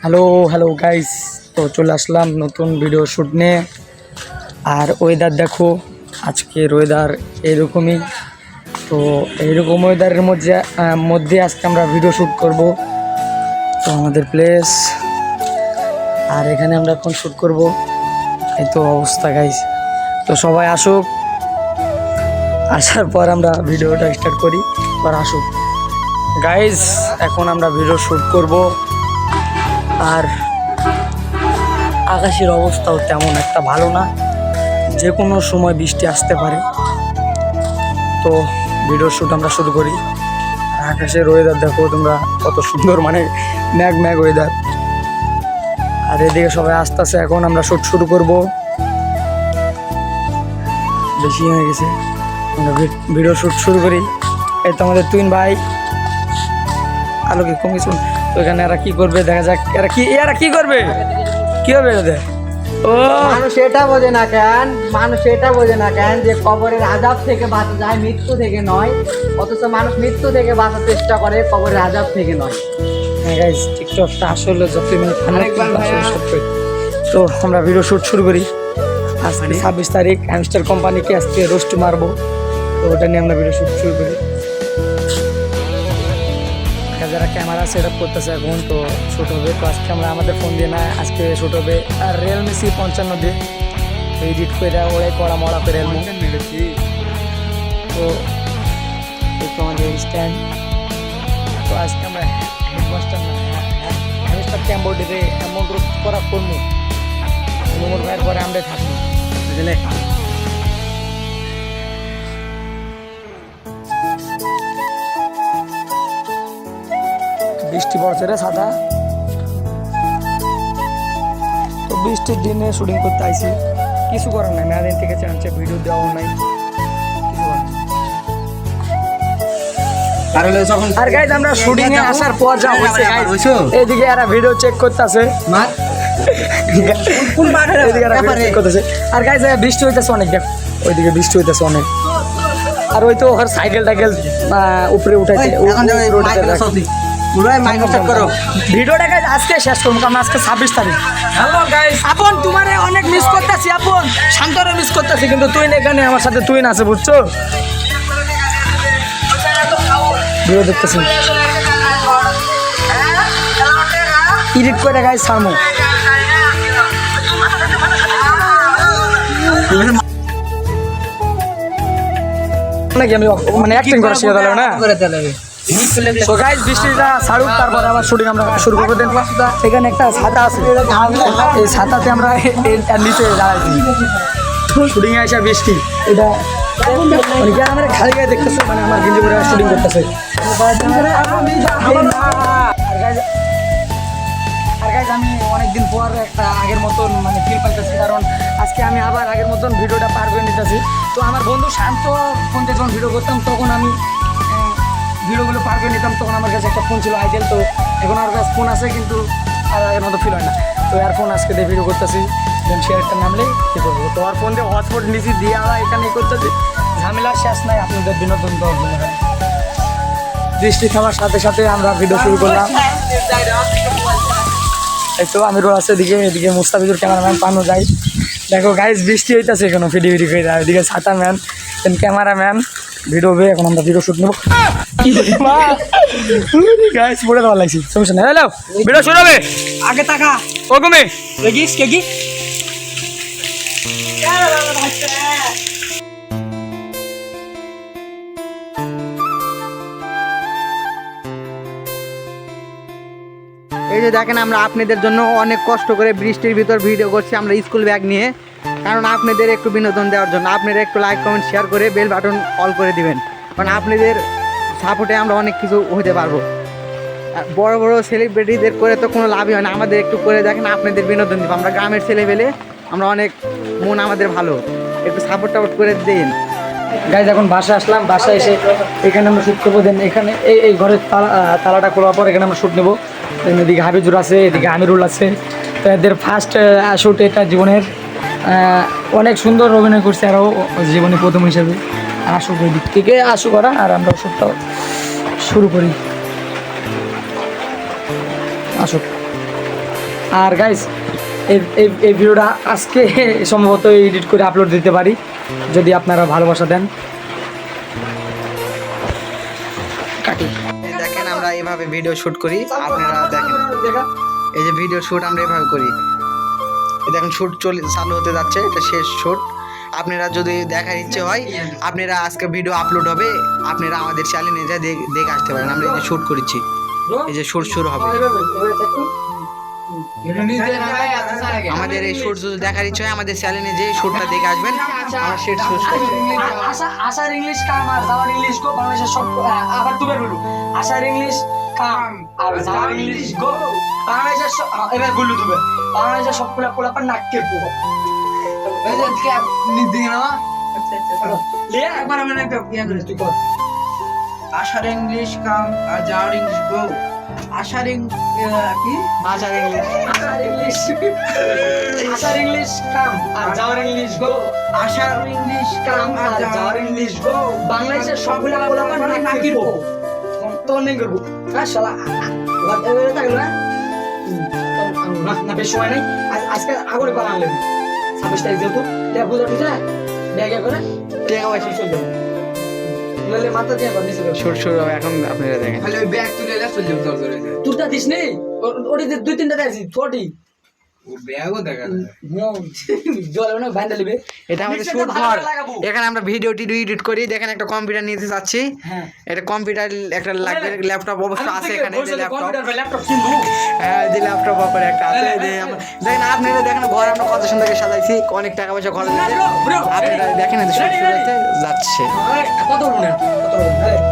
Hello hello guys, তো চলে আসলাম নতুন ভিডিও শ্যুট নিয়ে। আর ওয়েদার দেখো, আজকের ওয়েদার এরকমই। তো এইরকম ওয়েদারের মধ্যে আজকে আমরা ভিডিও শ্যুট করব। তো আমাদের প্লেস, আর এখানে আমরা এখন শ্যুট করব। এই তো অবস্থা গাইস। তো সবাই আসুক, আসার পর আমরা ভিডিওটা স্টার্ট করি। আর আসুক গাইস, এখন আমরা ভিডিও শ্যুট করব। আর আকাশের অবস্থাও তেমন একটা ভালো না, যে কোনো সময় বৃষ্টি আসতে পারে। তো ভিডিও শ্যুট আমরা শুরু করি। আর আকাশের ওয়েদার দেখো তোমরা, কত সুন্দর, মানে ম্যাগ ওয়েদার। আর এদিকে সবাই আসতেছে, এখন আমরা শ্যুট শুরু করব। বেশি হয়ে গেছে, আমরা ভিডিও শ্যুট শুরু করি। এই তো আমাদের তুইন ভাই, আলো কি কম কিছু। তো এখানে এরা কি করবে দেখা যাক। এরা কি করবে, কি হবে এদের? ও মানুষ এটা বোঝে না কেন যে কবরের আযাব থেকে বাঁচা যায়, মৃত্যু থেকে নয়। অথচ মানুষ মৃত্যু থেকে বাঁচার চেষ্টা করে, কবরের আযাব থেকে নয়। হ্যাঁ গাইস, টিকটকটা আসলে যতই সত্যি। তো আমরা ভিডিও শ্যুট শুরু করি। আজকে 26 তারিখ, হ্যামস্টার কোম্পানিকে আজকে রোস্ট মারবো। তো ওটা নিয়ে আমরা ভিডিও শ্যুট শুরু করি। যারা ক্যামেরা সেট আপ করতেছে এখন, তো শ্যুট হবে। তো আজকে আমরা আমাদের ফোন দিয়ে না, আজকে শ্যুট হবে আর রিয়েলমি C55 দিয়ে এডিট করে ওরাই কড়া মড়া করে মেরেছি। তো একটু আমাদের স্ট্যান্ড। তো আজকে আমরা হেডমাস্টার না, হ্যামস্টার ক্যাম্বোর্ডে এমন রোস্ট করা করবো, নোমর ভাইয়ের পরে আমরা থাকবো, বুঝলে? বৃষ্টি পড়ছে রে সাদা। তো বৃষ্টির দিনে শুটিং করতে আইছি, কিছু করার নাই। মেয়াদিন থেকে চান্সে ভিডিও দেওয়াও নাই, আর গাইজ আমরা শুটিং এ আসার পর যা হয়েছে, এইদিকে এরা ভিডিও চেক করতেছে। আর গাইজ বৃষ্টি হইতেছে অনেক, দেখ ওইদিকে বৃষ্টি হইতেছে অনেক। আর ওই তো ওর সাইকেল টাইকেল উপরে উঠাইছে। ভিডিওটা গাইজ আজকে শেষ করবো, কারণ আজকে 26 তারিখ। হ্যালো গাইজ, আপন তোমার অনেক মিস করতেছি, আপন শান্তরে মিস করতেছি, কিন্তু তুই এখানে আমার সাথে তুই আছে, বুঝছো? ভিডিও দেখতেছি, এডিট করে গাইজ সারমো নাকি, আমি মানে অ্যাক্টিং করা শিখে দিলাম না। তো গাইজ বৃষ্টিটা ছাড়ুক, তারপরে আবার শুটিং আমরা শুরু করবো। দেন এখানে একটা ছাতা আছে, এই ছাতাতে আমরা এর নিচে দাঁড়াইছি। শুটিং এ আসা বৃষ্টি, এটা মানে আমার খালি গায়ে দেখতেছে, মানে আমার গিঞ্জি করে শুটিং করতেছে। আর গাইজ আমি অনেকদিন পর একটা আগের মতন মানে ফিল পাইতেছি, কারণ আজকে আমি আবার আগের মতন ভিডিওটা পার করে নিতেছি। তো আমার বন্ধু শান্ত ফোন থেকে যখন ভিডিও করতাম, তখন আমি ভিডিওগুলো পার করে নিতাম, তখন আমার কাছে একটা ফোন ছিল আইটেল। তো এখন আমার কাছে ফোন আছে, কিন্তু আর আগের মতো ফিল হয় না। তো আর ফোন আজকে দিয়ে ভিডিও করতেছি, দেন শেয়ারটা নামলেই কী করবো। তো আর ফোন দিয়ে হটস্পট নিচে দিয়ে আবার এখানে করতেছি, ঝামেলা শেষ নাই আপনাদের বিনোদন দেওয়ার জন্য। বৃষ্টি থামার সাথে সাথে আমরা ভিডিও শুরু করলাম। এই তো আমিরুল আছে এদিকে, এদিকে মুস্তাফিজুর ক্যামেরাম্যান পানো যায়। দেখো গাইজ বৃষ্টি হইতেছে, এখনো ভিডিও করে যায়। এদিকে ছাতা ম্যান, দেন ক্যামেরাম্যান, ভিডিও হবে। এখন আমরা ভিডিও শুট নেবো। গাইজ পড়ে দেওয়া লাগছে, সমস্যা নেই। হ্যালো, ভিডিও শুরু হবে। আগে টাকা ও কমে দেখিস কে কি। এই যে দেখেন, আমরা আপনাদের জন্য অনেক কষ্ট করে বৃষ্টির ভিতর ভিডিও করছি, আমরা স্কুল ব্যাগ নিয়ে, কারণ আপনাদের একটু বিনোদন দেওয়ার জন্য। আপনারা একটু লাইক কমেন্ট শেয়ার করে বেল বাটন অল করে দিবেন, কারণ আপনাদের সাপোর্টে আমরা অনেক কিছু হতে পারবো। বড় বড় সেলিব্রিটিদের করে তো কোনো লাভই হয় না, আমাদের একটু করে দেখেন, আপনাদের বিনোদন দিব। আমরা গ্রামের ছেলে পেলে, আমরা অনেক মন আমাদের ভালো, একটু সাপোর্ট টাপোর্ট করে দিন। গাইজ এখন বাসায় আসলাম, বাসায় এসে এখানে আমরা শ্যুট করবো। দেন এখানে এই ঘরের তালাটা খোলার পর এখানে আমরা শ্যুট নেবো। দেন এদিকে হাবিজুর আছে, এদিকে আমিরুল আছে। তো এদের ফার্স্ট শ্যুট এটা জীবনের। অনেক সুন্দর অভিনয় করছে, আরও জীবনে প্রথম হিসেবে। আসুক ওই দিক থেকে আসুক ওরা, আর আমরা শ্যুটটাও শুরু করি। আসুক। আর গাইস এই ভিডিওটা আজকে সম্ভবত এডিট করে আপলোড দিতে পারি যদি আপনারা ভালোবাসা দেন। কাটি। দেখেন আমরা এভাবে ভিডিও শুট করি, আপনারা দেখেন এই যে ভিডিও শুট আমরা এভাবে করি। এই দেখেন শুট চালু হতে যাচ্ছে, এটা শেষ শুট। আপনারা যদি দেখার ইচ্ছে হয়, আপনারা আজকে ভিডিও আপলোড হবে, আপনারা আমাদের চ্যানেলে যা দেখে আসতে পারেন। আমরা এই যে শুট করেছি, এই যে শুট শুরু হবে। আমাদের এই শুট যদি দেখার ইচ্ছে হয়, আমাদের চ্যানেলে যে শুটটা দেখে আসবেন। আমার সেট শুট আশার ইংলিশ কাম আর যাওয়ার ইংলিশ গো বাংলাদেশের সব আবার তুমি বলো আশার ইংলিশ কাম আর যাওয়ার ইংলিশ গো বাংলাদেশের এবার বলু তুমি বাংলাদেশের সব পোলাপান নাককে পো এই যে কে নিদিন না আচ্ছা লে একবার আমি একটা ইয়া করে তুই কর আশার ইংলিশ কাম আর যাওয়ার ইংলিশ গো। আশার কি আশার ইংলিশ আশার ইংলিশ কাম আর যাওয়ার ইংলিশ গো আশার ইংলিশ কাম আর যাওয়ার ইংলিশ গো। বাংলাদেশের সবগুলা পোলাপান নাকি পো তো নেই করব হ্যাঁ শালা এবারে থাকলো না না বেশ সময় নেই আজকে আগরে বানান লাগবে 26 তারিখ যেহেতু লেখ বুঝা বুঝা ব্যাগে করে টাকা পয়সা চলে যাবে নলে মাথা দিয়ে বানিয়ে দেবে শুট শুরু হবে এখন, আপনারা দেখেন। খালি ওই ব্যাগ তুলে এলে চলে যাবে জল করে। তুইটা দিস নি ওটি দুই তিনটা দিয়েছি তোটি ও ব্যাগও দেখা জলে না বাইন্দা লিবে এটা আমাদের শুট ঘর, এখানে আমরা ভিডিও টিডিও এডিট করি। দেখেন একটা কম্পিউটার নিতে যাচ্ছি, হ্যাঁ এটা কম্পিউটার একটা লাগবে, ল্যাপটপ অবশ্য আছে এখানে, যে ল্যাপটপ কিনবো হ্যাঁ যে ল্যাপটপ অফার একটা আছে। দেখেন আপনারা দেখেন ঘর আমরা কত সুন্দর করে সাজাইছি, অনেক টাকা পয়সা খরচ হয়েছে। আপনারা দেখেন শুট শুরু হতে যাচ্ছে। কত বলবো না কত বলবো